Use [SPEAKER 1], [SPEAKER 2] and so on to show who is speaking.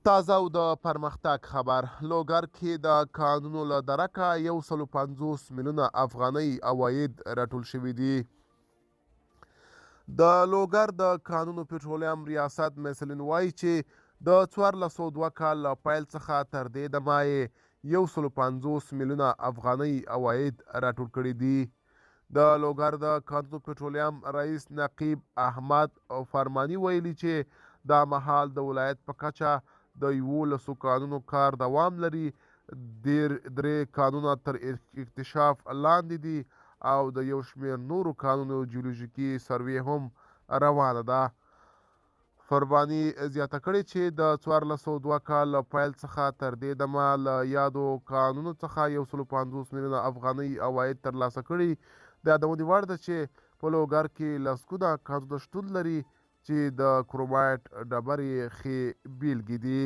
[SPEAKER 1] تازه او د پرمختګ خبر لوګر کې د کانونو له درکه 150 میلیونه افغانۍ عواید راټول شوي دي. د لوګر د کانونو پټرولیم ریاست مسلن وایي چې د 1402 کال له پیل څخه تر دې دمه یې 150 میلیونه افغانۍ عواید راټول کړي دي. د لوګر د کانونو پټرولیم رئیس نقیب احمد فرمانی ویلي چې دا مهال د ولایت په کچه د 11 کانونو کار دوام لري. درې کانونه تر اکتشاف لاندې دي او د یو شمېر نورو کانونو جیولوژیکي سروې هم روانه ده. فرباني زیاته کړې چې د 1402 کال له پیل څخه تر دې دمه له یادو کانونو څخه 150 میلیونه افغانۍ عواید ترلاسه کړي. د یادونې وړ ده چې په لوګر کې لسګونه کانونه شتون لري چې د کرومایټ ډبرې ښې بیلګې دي.